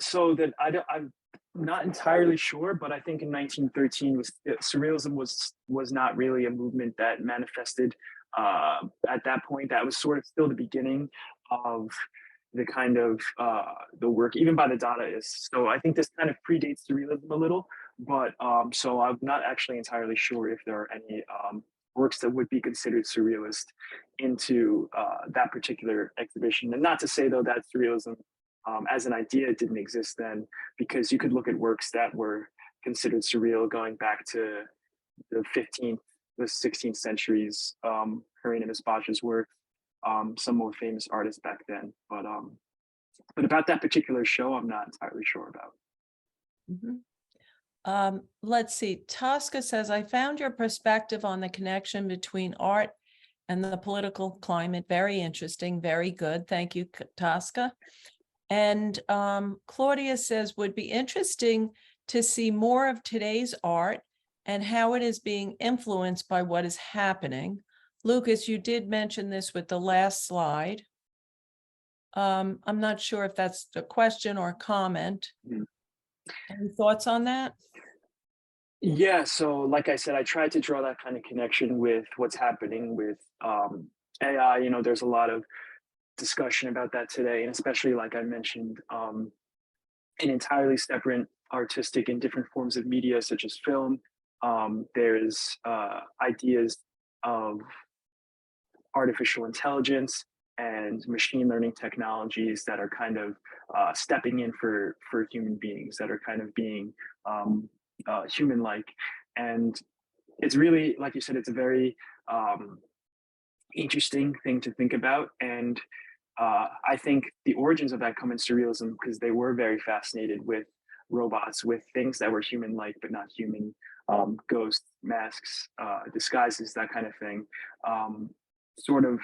so that I'm not entirely sure, but I think in 1913 surrealism was not really a movement that manifested at that point, that was sort of still the beginning of the kind of the work, even by the Dadaists. So I think this kind of predates Surrealism a little, but so I'm not actually entirely sure if there are any works that would be considered surrealist into that particular exhibition. And not to say though that Surrealism as an idea didn't exist then, because you could look at works that were considered surreal going back to the 15th, the 16th centuries, Hieronymus Bosch's work, some more famous artists back then. But about that particular show, I'm not entirely sure about. Let's see. Tosca says, I found your perspective on the connection between art and the political climate very interesting, very good. Thank you, Tosca. And Claudia says, would be interesting to see more of today's art and how it is being influenced by what is happening. Lucas, you did mention this with the last slide. I'm not sure if that's a question or a comment. Any thoughts on that? Yeah, so like I said, I tried to draw that kind of connection with what's happening with AI. You know, there's a lot of discussion about that today, and especially like I mentioned, an entirely separate artistic and different forms of media such as film. There's ideas of artificial intelligence and machine learning technologies that are kind of stepping in for human beings, that are kind of being human-like. And it's really, like you said, it's a very interesting thing to think about. And I think the origins of that come in Surrealism, because they were very fascinated with robots, with things that were human-like but not human, ghosts, masks, disguises, that kind of thing, sort of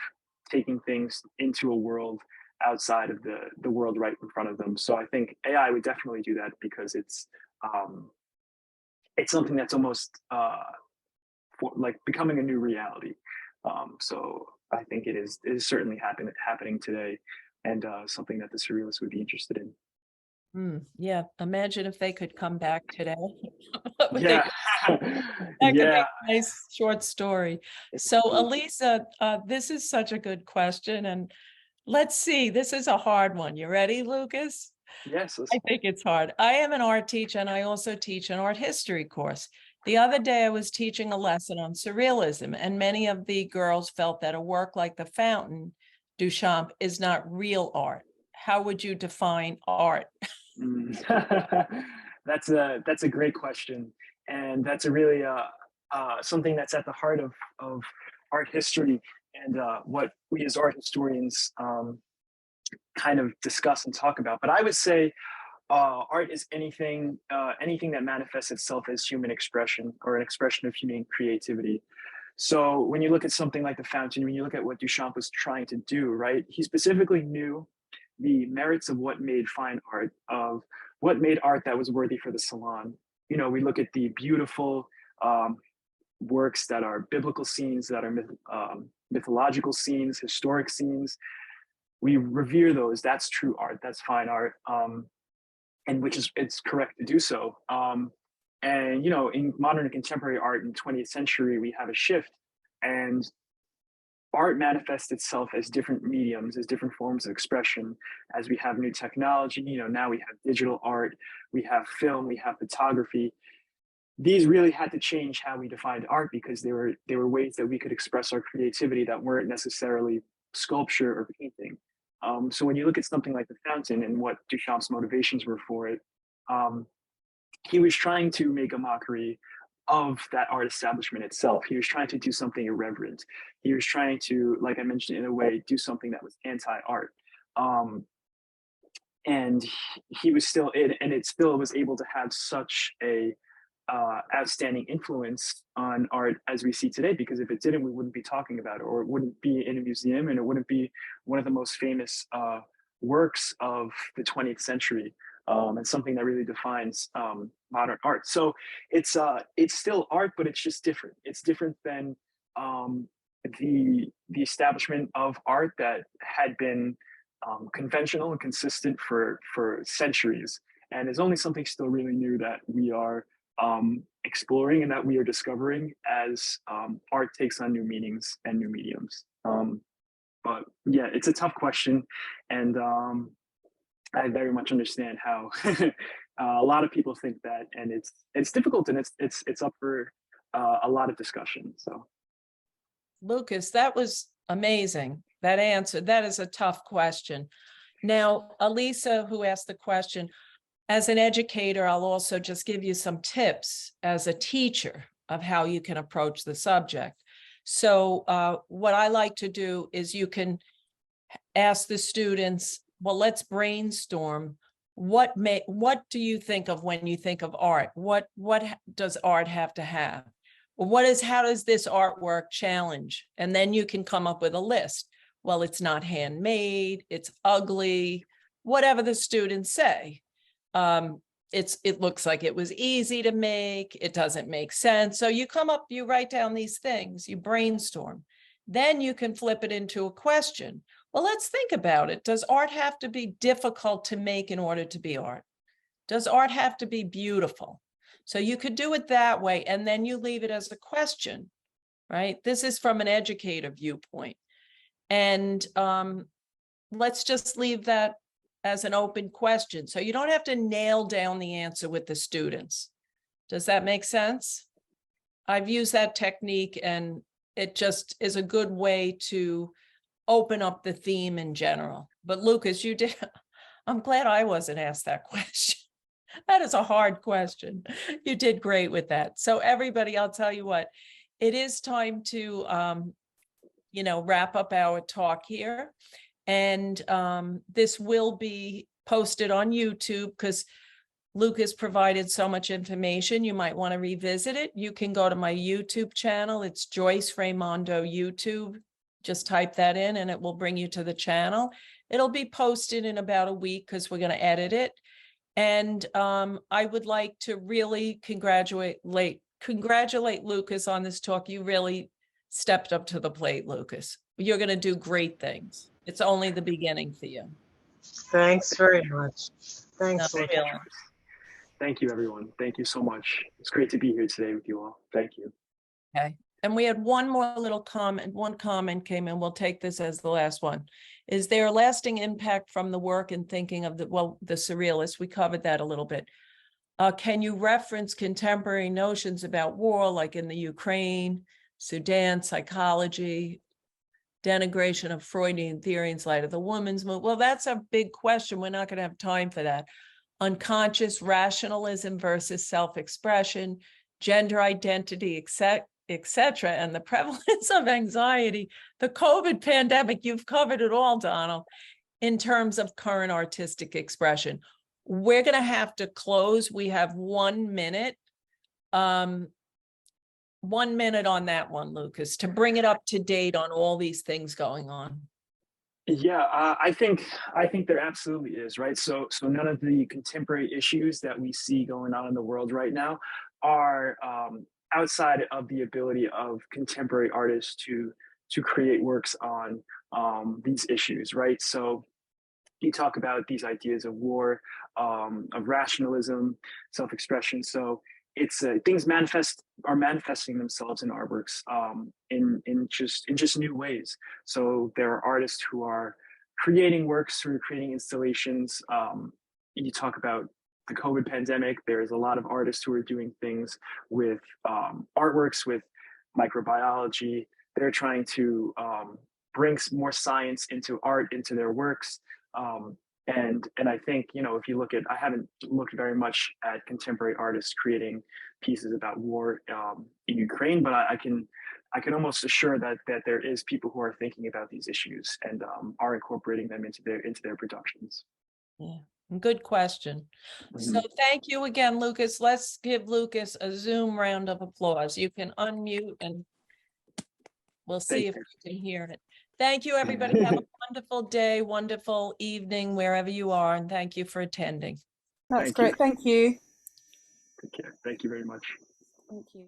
taking things into a world outside of the world right in front of them. So I think AI would definitely do that, because it's something that's almost like becoming a new reality. So I think it is certainly happening today, and something that the Surrealists would be interested in. Yeah, imagine if they could come back today. Yeah. That could be a nice short story. So Elisa, this is such a good question, and let's see, this is a hard one. You ready, Lucas? Yes. I think it's hard. I am an art teacher, and I also teach an art history course. The other day I was teaching a lesson on Surrealism, and many of the girls felt that a work like The Fountain, Duchamp, is not real art. How would you define art? That's a great question, and that's a really something that's at the heart of art history, and what we as art historians kind of discuss and talk about. But I would say art is anything that manifests itself as human expression, or an expression of human creativity. So when you look at something like The Fountain, when you look at what Duchamp was trying to do, right, he specifically knew the merits of what made fine art, of what made art that was worthy for the salon. You know, we look at the beautiful works that are biblical scenes, that are mythological scenes, historic scenes. We revere those. That's true art. That's fine art, and it's correct to do so. And you know, in modern and contemporary art in the 20th century, we have a shift, and art manifests itself as different mediums, as different forms of expression. As we have new technology, you know, now we have digital art, we have film, we have photography. These really had to change how we defined art, because they were ways that we could express our creativity that weren't necessarily sculpture or painting. So when you look at something like The Fountain and what Duchamp's motivations were for it, he was trying to make a mockery of that art establishment itself. He was trying to do something irreverent. He was trying to, like I mentioned, in a way, do something that was anti-art. And he was still it still was able to have such a outstanding influence on art as we see today, because if it didn't, we wouldn't be talking about it, or it wouldn't be in a museum, and it wouldn't be one of the most famous works of the 20th century, and something that really defines modern art. So it's still art, but it's just different. It's different than the establishment of art that had been conventional and consistent for centuries, and is only something still really new that we are exploring and that we are discovering as art takes on new meanings and new mediums. But yeah, it's a tough question, and I very much understand how a lot of people think that, and it's difficult, and it's up for a lot of discussion. So, Lucas, that was amazing. That answer, that is a tough question. Now, Elisa, who asked the question, as an educator, I'll also just give you some tips as a teacher of how you can approach the subject. So what I like to do is you can ask the students, well, let's brainstorm. What do you think of when you think of art? What does art have to have? Well, how does this artwork challenge? And then you can come up with a list. Well, it's not handmade, it's ugly, whatever the students say. It looks like it was easy to make, it doesn't make sense. So you write down these things, you brainstorm. Then you can flip it into a question. Well, let's think about it. Does art have to be difficult to make in order to be art? Does art have to be beautiful? So you could do it that way, and then you leave it as a question, right? This is from an educator viewpoint. And let's just leave that as an open question. So you don't have to nail down the answer with the students. Does that make sense? I've used that technique, and it just is a good way to open up the theme in general. But Lucas, you did, I'm glad I wasn't asked that question. That is a hard question. You did great with that. So everybody, I'll tell you what, it is time to, wrap up our talk here. And this will be posted on YouTube because Lucas provided so much information. You might want to revisit it. You can go to my YouTube channel. It's Joyce Raimondo YouTube. Just type that in and it will bring you to the channel. It'll be posted in about a week because we're going to edit it. And I would like to really congratulate Lucas on this talk. You really stepped up to the plate, Lucas. You're going to do great things. It's only the beginning for you. Thanks very much. Thanks. No, thank you, really. Joyce. Thank you, everyone. Thank you so much. It's great to be here today with you all. Thank you. Okay. And we had one more little comment. One comment came in. We'll take this as the last one. Is there a lasting impact from the work and thinking of the Surrealists? We covered that a little bit. Can you reference contemporary notions about war, like in the Ukraine, Sudan, psychology, denigration of Freudian theories, light of the woman's movement? Well, that's a big question. We're not going to have time for that. Unconscious rationalism versus self-expression, gender identity, etc., and the prevalence of anxiety, the COVID pandemic. You've covered it all, Donald, in terms of current artistic expression. We're going to have to close. We have 1 minute. 1 minute on that one, Lucas, to bring it up to date on all these things going on. Yeah, I think there absolutely is, right? So none of the contemporary issues that we see going on in the world right now are outside of the ability of contemporary artists to create works on these issues, right? So you talk about these ideas of war, of rationalism, self-expression. So it's things are manifesting themselves in artworks in just new ways. So there are artists who are creating works, who are creating installations. You talk about the COVID pandemic. There's a lot of artists who are doing things with artworks, with microbiology. They're trying to bring more science into art, into their works. And I think, if you look at, I haven't looked very much at contemporary artists creating pieces about war in Ukraine, but I can almost assure that there is people who are thinking about these issues and are incorporating them into their productions. Yeah, good question. So thank you again, Lucas. Let's give Lucas a Zoom round of applause. You can unmute and we'll see if you can hear it. Thank you, everybody. Have a wonderful day, wonderful evening, wherever you are, and thank you for attending. That's great. Thank you. Take care. Thank you very much. Thank you.